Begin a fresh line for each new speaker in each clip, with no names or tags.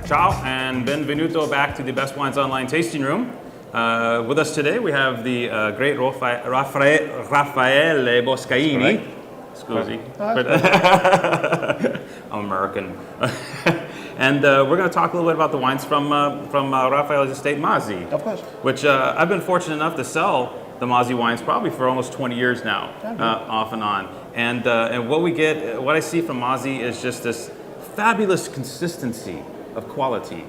Ciao and benvenuto back to the Best Wines Online tasting room. With us today we have the great Raffaele Boscaini. Scusi. I'm American. And we're going to talk a little bit about the wines from Raffaele's estate, Mazi.
Of course.
Which I've been fortunate enough to sell the Mazi wines probably for almost 20 years now, off and on. And what I see from Mazi is just this fabulous consistency of quality.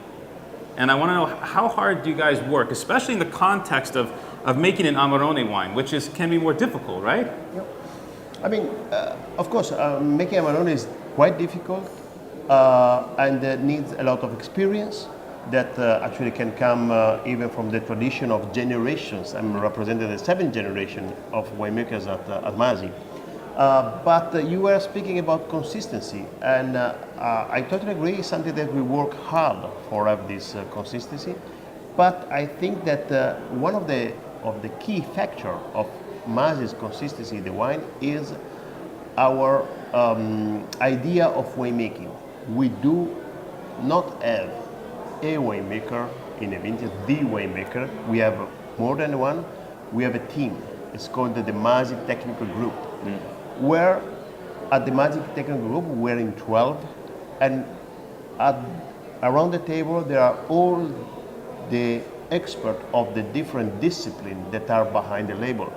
And I want to know, how hard do you guys work, especially in the context of making an Amarone wine, which can be more difficult, right?
Yep. I mean, of course, making Amarone is quite difficult and needs a lot of experience that actually can come even from the tradition of generations. I'm representing the 7th generation of winemakers at Masi. But you were speaking about consistency, and I totally agree. It's something that we work hard for have this consistency. But I think that one of the key factor of Masi's consistency in the wine is our idea of winemaking. We do not have a winemaker in a vintage, the winemaker. We have more than one. We have a team. It's called the Masi Technical Group. Where at the Masi Technical Group we're in 12, and around the table there are all the experts of the different disciplines that are behind the label.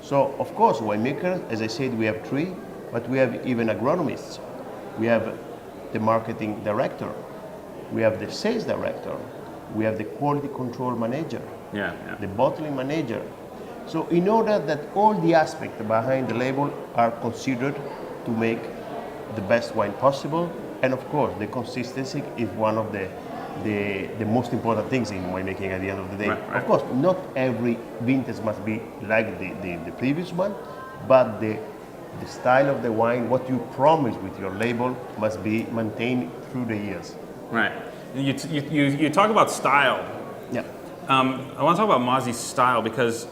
So of course winemakers, as I said, we have 3, but we have even agronomists. We have the marketing director, we have the sales director, we have the quality control manager, the bottling manager. So in order that all the aspects behind the label are considered to make the best wine possible, and of course the consistency is one of the most important things in winemaking at the end of the day.
Right.
Of course, not every vintage must be like the previous one, but the style of the wine, what you promise with your label, must be maintained through the years.
Right. You talk about style.
Yeah.
I want to talk about Mazi's style, because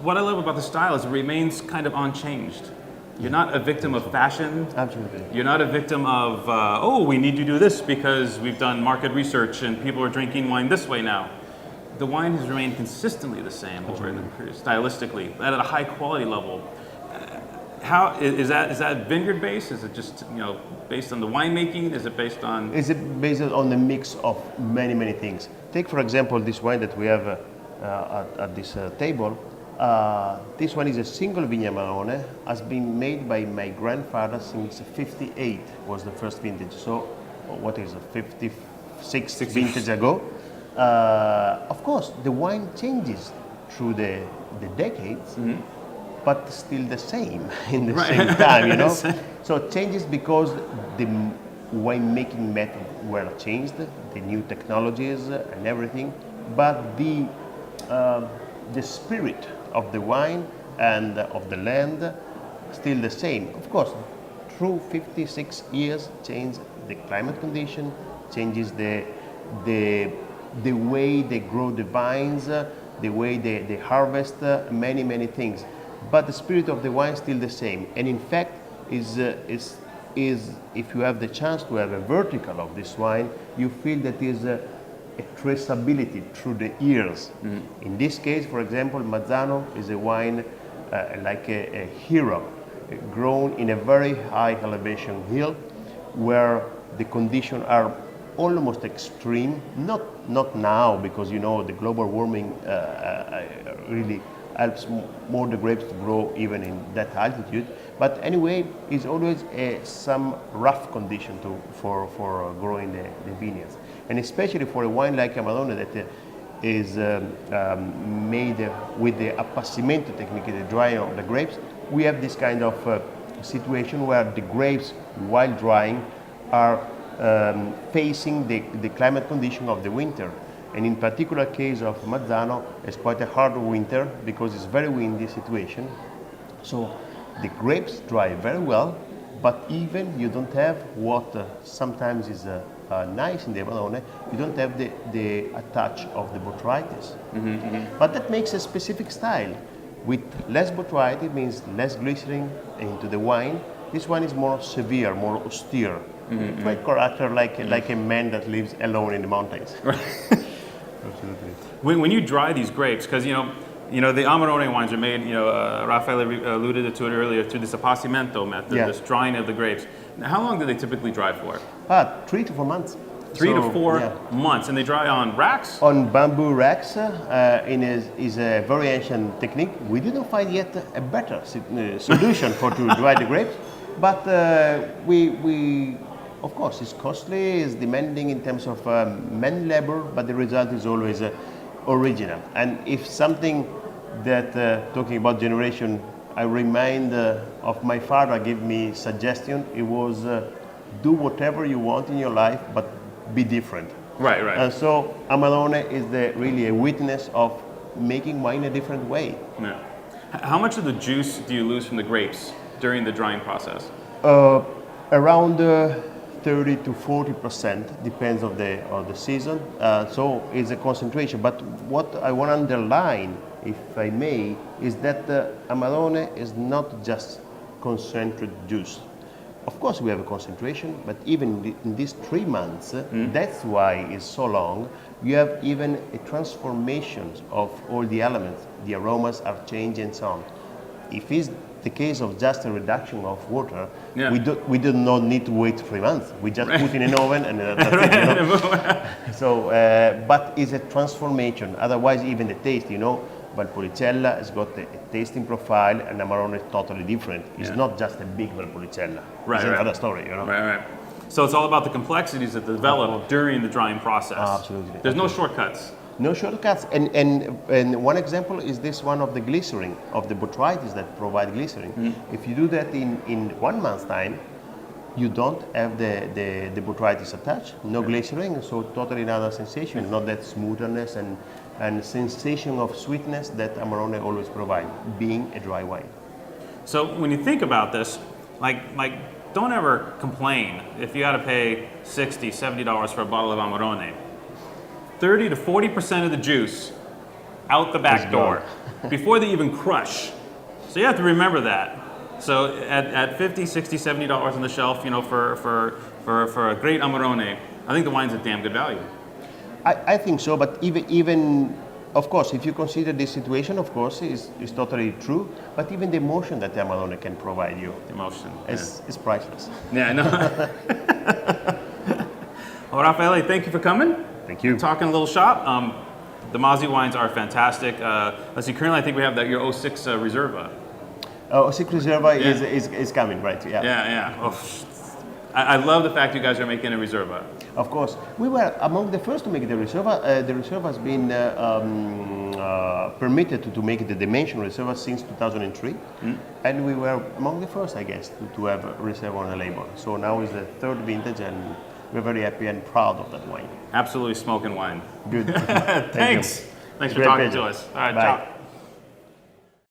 what I love about the style is it remains kind of unchanged. You're not a victim of fashion.
Absolutely.
You're not a victim of, we need to do this because we've done market research and people are drinking wine this way now. The wine has remained consistently the same over the period, stylistically, at a high quality level. How is that vineyard based? Is it just based on the winemaking? Is it based on?
It's based on the mix of many things. Take for example this wine that we have at this table. This one is a single Vigna Amarone, has been made by my grandfather since 58 was the first vintage. So what is it, 56 vintage ago? Of course, the wine changes through the decades, but still the same in the same time, So it changes because the winemaking method were changed, the new technologies and everything, but the spirit of the wine and of the land still the same. Of course, through 56 years, change the climate condition, changes the way they grow the vines, the way they harvest, many things. But the spirit of the wine is still the same. And in fact, is if you have the chance to have a vertical of this wine, you feel that is a traceability through the years. In this case, for example, Mazzano is a wine like a hero, grown in a very high elevation hill, where the conditions are almost extreme. Not now, because the global warming really helps more the grapes to grow even in that altitude. But anyway, it's always some rough condition for growing the vineyards. And especially for a wine like Amarone that is made with the appassimento technique, the drying of the grapes, we have this kind of situation where the grapes, while drying, are facing the climate condition of the winter. And in particular case of Mazzano, it's quite a hard winter because it's very windy situation. So the grapes dry very well, but even you don't have what sometimes is nice in the Amarone, you don't have the touch of the botrytis. But that makes a specific style. With less botrytis means less glycerin into the wine, This one is more severe, more austere. Quite character, like a man that lives alone in the mountains. Absolutely.
When you dry these grapes, because the Amarone wines are made, Raffaele alluded to it earlier, through this appassimento method, this drying of the grapes. Now, how long do they typically dry for?
3 to 4 months.
3 to 4 months, and they dry on racks?
On bamboo racks, is a very ancient technique. We didn't find yet a better solution to dry the grapes, but we of course, it's costly, it's demanding in terms of man labor, but the result is always original. And if something that, talking about generation, I remind of my father gave me suggestion, it was do whatever you want in your life, but be different.
Right.
And so Amarone is really a witness of making wine a different way.
Yeah. How much of the juice do you lose from the grapes during the drying process?
Around 30 to 40%, depends on the season. So it's a concentration. But what I want to underline, if I may, is that Amarone is not just concentrated juice. Of course, we have a concentration, but even in these 3 months, that's why it's so long. You have even a transformation of all the elements. The aromas are changing and so on. If it's the case of just a reduction of water, we do not need to wait 3 months. We just put in an oven and that's it. So, but it's a transformation. Otherwise, even the taste, Valpolicella has got a tasting profile, and Amarone is totally different. It's not just a big Valpolicella. It's another story,
Right. So it's all about the complexities that develop during the drying process.
Absolutely.
There's no shortcuts.
No shortcuts. And one example is this one of the glycerin, of the botrytis that provide glycerin. If you do that in 1 month's time, you don't have the botrytis attached, no glycerin, so totally another sensation, not that smoothness and sensation of sweetness that Amarone always provide, being a dry wine.
So when you think about this, like don't ever complain if you got to pay $60, $70 for a bottle of Amarone. 30 to 40% of the juice out the back door before they even crush. So you have to remember that. So at $50, $60, $70 on the shelf, for a great Amarone, I think the wine's a damn good value.
I think so, but even of course, if you consider this situation, of course, is totally true. But even the emotion that the Amarone can provide you,
Emotion
is priceless.
Yeah, I know. Well, Raffaele, thank you for coming.
Thank you.
Talking a little shop. The Mazi wines are fantastic. Let's see. Currently, I think we have your 06 Reserva.
06 Reserva is coming, right?
Yeah. Oh, I love the fact you guys are making a Reserva.
Of course, we were among the first to make the Reserva. The Reserva has been permitted to make the Dimension Reserva since 2003, and we were among the first, I guess, to have a Reserva on the label. So now is the 3rd vintage, and we're very happy and proud of that wine.
Absolutely smoking wine.
Good.
Thanks. Thanks for talking to us. All right,
Bye.
ciao.